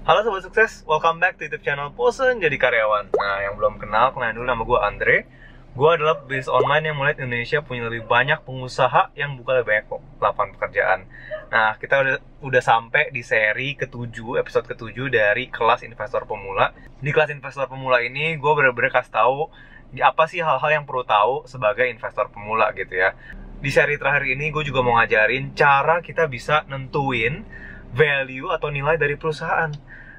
Halo Sobat Sukses, welcome back to YouTube channel Bosen Jadi Karyawan. Nah, yang belum kenal, kenalin dulu, nama gue Andre. Gue adalah bisnis online yang melihat Indonesia punya lebih banyak pengusaha yang buka lebih banyak lapangan pekerjaan. Nah, kita udah sampai di seri ke-7, episode ke-7 dari kelas investor pemula. Di kelas investor pemula ini, gue bener-bener kasih tahu apa sih hal-hal yang perlu tahu sebagai investor pemula gitu ya. Di seri terakhir ini, gue juga mau ngajarin cara kita bisa nentuin value atau nilai dari perusahaan.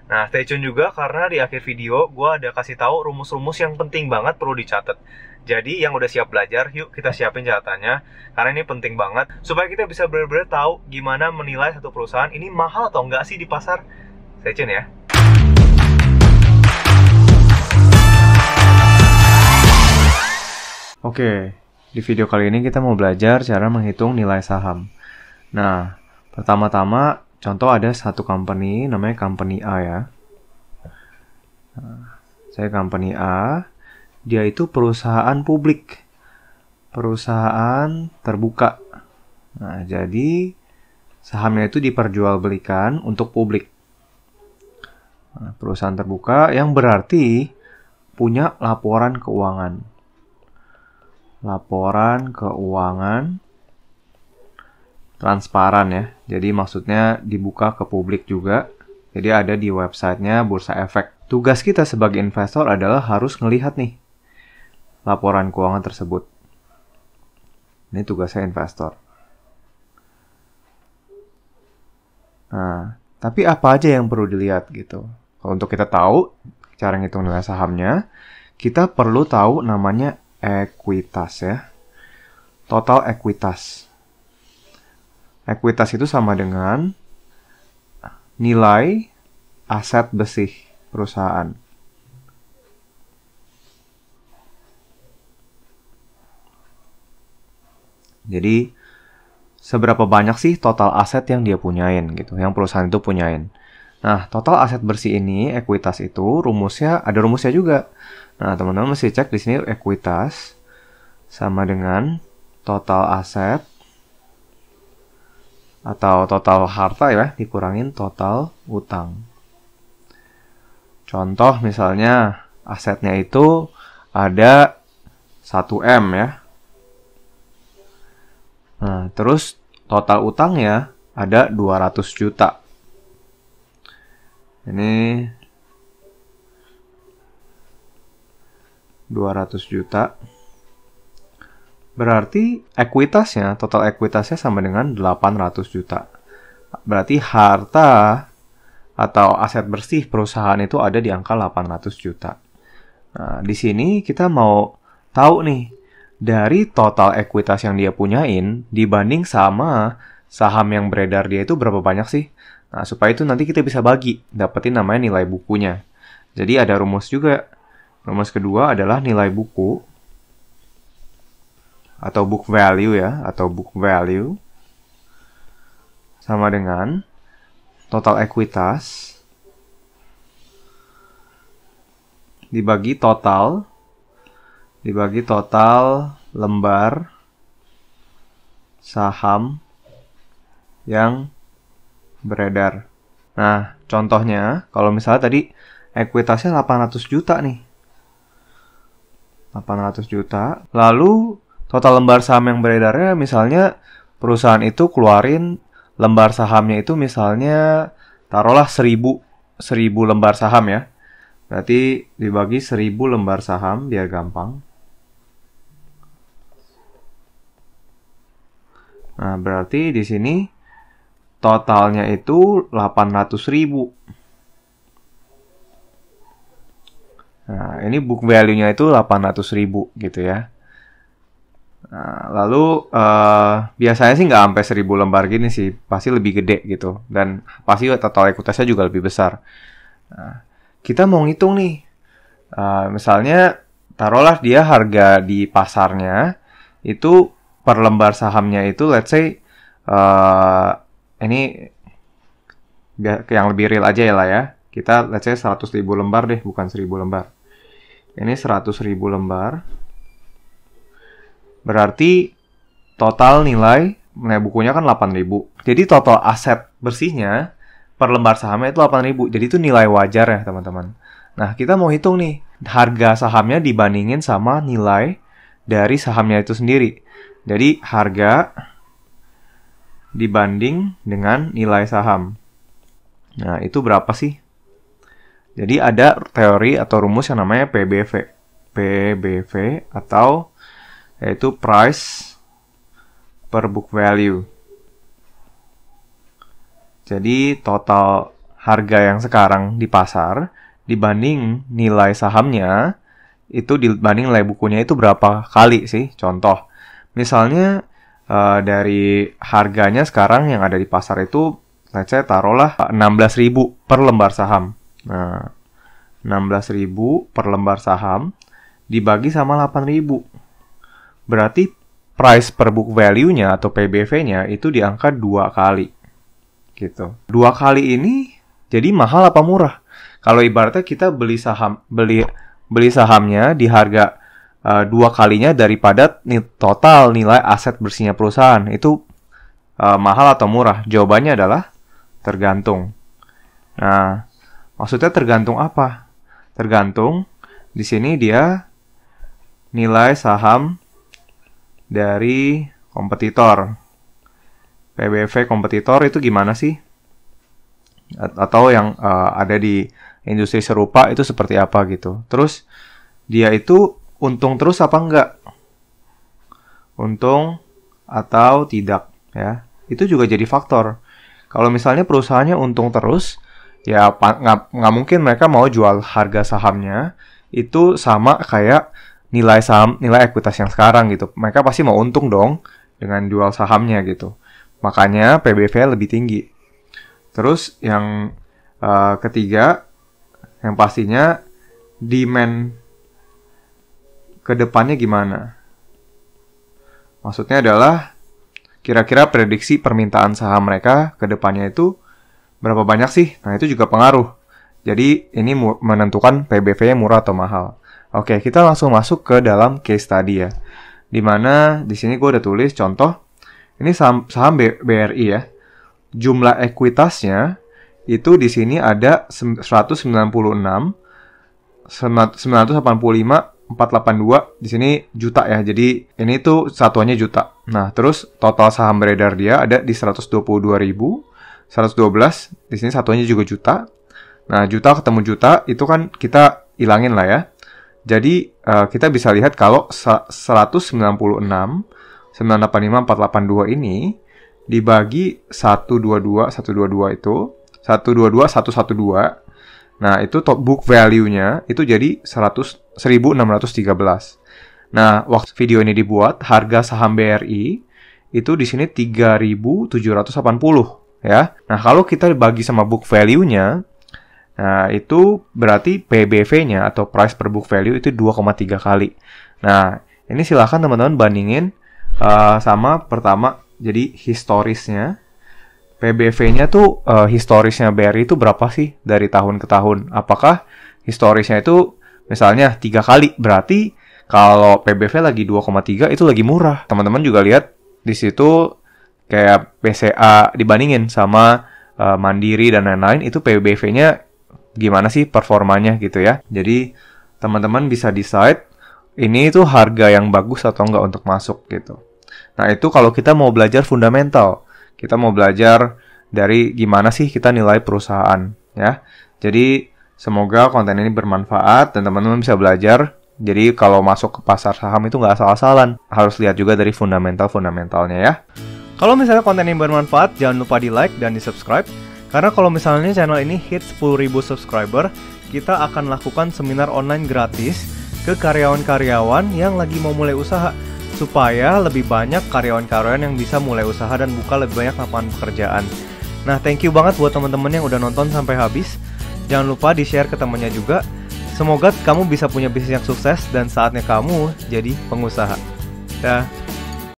Nah, stay tune juga karena di akhir video gue ada kasih tahu rumus-rumus yang penting banget perlu dicatat. Jadi yang udah siap belajar, yuk kita siapin catatannya karena ini penting banget supaya kita bisa benar-benar tahu gimana menilai satu perusahaan ini mahal atau enggak sih di pasar. Stay tune ya. Oke, di video kali ini kita mau belajar cara menghitung nilai saham. Nah, pertama-tama contoh ada satu company, namanya company A ya. Nah, saya company A, dia itu perusahaan publik, perusahaan terbuka. Nah, jadi sahamnya itu diperjualbelikan untuk publik. Nah, perusahaan terbuka yang berarti punya laporan keuangan. Laporan keuangan transparan ya. Jadi maksudnya dibuka ke publik juga. Jadi ada di websitenya Bursa Efek. Tugas kita sebagai investor adalah harus ngelihat nih laporan keuangan tersebut. Ini tugasnya investor. Nah, tapi apa aja yang perlu dilihat gitu. Kalau untuk kita tahu cara ngitung nilai sahamnya, kita perlu tahu namanya ekuitas ya. Total ekuitas. Ekuitas itu sama dengan nilai aset bersih perusahaan. Jadi, seberapa banyak sih total aset yang dia punyain gitu, yang perusahaan itu punyain. Nah, total aset bersih ini, ekuitas itu, ada rumusnya juga. Nah, teman-teman mesti cek di sini ekuitas sama dengan total aset atau total harta ya, dikurangin total utang. Contoh misalnya, asetnya itu ada 1M ya. Nah, terus total utangnya ada 200 juta. Ini 200 juta. Berarti ekuitasnya, total ekuitasnya sama dengan 800 juta. Berarti harta atau aset bersih perusahaan itu ada di angka 800 juta. Nah, di sini kita mau tahu nih, dari total ekuitas yang dia punyain dibanding sama saham yang beredar dia itu berapa banyak sih? Nah, supaya itu nanti kita bisa bagi, dapetin namanya nilai bukunya. Jadi ada rumus juga. Rumus kedua adalah nilai buku atau book value ya, atau book value sama dengan total ekuitas dibagi total lembar saham yang beredar. Nah, contohnya kalau misalnya tadi ekuitasnya 800 juta nih. 800 juta. Lalu total lembar saham yang beredarnya misalnya perusahaan itu keluarin lembar sahamnya itu misalnya taruhlah 1000 lembar saham ya. Berarti dibagi 1000 lembar saham biar gampang. Nah, berarti di sini totalnya itu 800.000. Nah, ini book value-nya itu 800.000 gitu ya. Nah, lalu biasanya sih nggak sampai 1000 lembar gini sih, pasti lebih gede gitu. Dan pasti total ekuitasnya juga lebih besar. Nah, kita mau ngitung nih. Misalnya, taruhlah dia harga di pasarnya itu per lembar sahamnya itu let's say ini yang lebih real aja ya lah ya. Kita let's say 100.000 lembar deh, bukan 1000 lembar. Ini 100.000 lembar. Berarti total nilai bukunya kan 8.000. Jadi total aset bersihnya per lembar sahamnya itu 8.000. Jadi itu nilai wajar ya teman-teman. Nah, kita mau hitung nih harga sahamnya dibandingin sama nilai dari sahamnya itu sendiri. Jadi harga dibanding dengan nilai saham. Nah, itu berapa sih? Jadi ada teori atau rumus yang namanya PBV. PBV atau yaitu price per book value. Jadi total harga yang sekarang di pasar dibanding nilai sahamnya itu dibanding nilai bukunya itu berapa kali sih? Contoh, misalnya dari harganya sekarang yang ada di pasar itu, let's say taruhlah 16.000 per lembar saham. Nah, 16.000 per lembar saham dibagi sama 8.000. Berarti price per book value-nya atau PBV-nya itu di angka 2 kali. Gitu. 2 kali ini jadi mahal apa murah? Kalau ibaratnya kita beli sahamnya di harga 2 kalinya daripada total nilai aset bersihnya perusahaan, itu mahal atau murah? Jawabannya adalah tergantung. Nah, maksudnya tergantung apa? Tergantung di sini dia nilai saham dari kompetitor. PBV kompetitor itu gimana sih? Atau yang ada di industri serupa itu seperti apa gitu. Terus dia itu untung terus apa enggak? Untung atau tidak ya. Itu juga jadi faktor. Kalau misalnya perusahaannya untung terus, ya nggak mungkin mereka mau jual harga sahamnya itu sama kayak nilai ekuitas yang sekarang gitu. Mereka pasti mau untung dong dengan jual sahamnya gitu. Makanya PBV lebih tinggi. Terus yang ketiga, yang pastinya demand ke depannya gimana? Maksudnya adalah kira-kira prediksi permintaan saham mereka ke depannya itu berapa banyak sih? Nah, itu juga pengaruh. Jadi ini menentukan PBV-nya murah atau mahal. Oke, kita langsung masuk ke dalam case study ya. Dimana di sini gue udah tulis contoh. Ini saham BRI ya. Jumlah ekuitasnya itu di sini ada 196, 985, 482 di sini juta ya. Jadi ini tuh satuannya juta. Nah, terus total saham beredar dia ada di 122.000, 112 di sini satuannya juga juta. Nah, juta ketemu juta itu kan kita hilangin lah ya. Jadi kita bisa lihat kalau 196, 985, 482 ini dibagi 122 itu 122, 112. Nah, itu top book value-nya itu jadi 1.613. Nah, waktu video ini dibuat, harga saham BRI itu di sini 3.780 ya. Nah, kalau kita bagi sama book value-nya, nah, itu berarti PBV-nya atau price per book value itu 2,3 kali. Nah, ini silahkan teman-teman bandingin sama pertama, jadi historisnya. PBV-nya tuh historisnya BRI itu berapa sih dari tahun ke tahun? Apakah historisnya itu misalnya 3 kali? Berarti kalau PBV lagi 2,3 itu lagi murah. Teman-teman juga lihat di situ kayak BCA dibandingin sama Mandiri dan lain-lain, itu PBV-nya gimana sih performanya gitu ya. Jadi teman-teman bisa decide ini tuh harga yang bagus atau enggak untuk masuk gitu. Nah, itu kalau kita mau belajar fundamental. Kita mau belajar dari gimana sih kita nilai perusahaan ya. Jadi semoga konten ini bermanfaat dan teman-teman bisa belajar. Jadi kalau masuk ke pasar saham itu nggak asal-asalan. Harus lihat juga dari fundamentalnya ya. Kalau misalnya konten ini bermanfaat, jangan lupa di like dan di subscribe. Karena kalau misalnya channel ini hit 10.000 subscriber, kita akan lakukan seminar online gratis ke karyawan-karyawan yang lagi mau mulai usaha, supaya lebih banyak karyawan-karyawan yang bisa mulai usaha dan buka lebih banyak lapangan pekerjaan. Nah, thank you banget buat teman-teman yang udah nonton sampai habis. Jangan lupa di-share ke temannya juga. Semoga kamu bisa punya bisnis yang sukses dan saatnya kamu jadi pengusaha. Dah.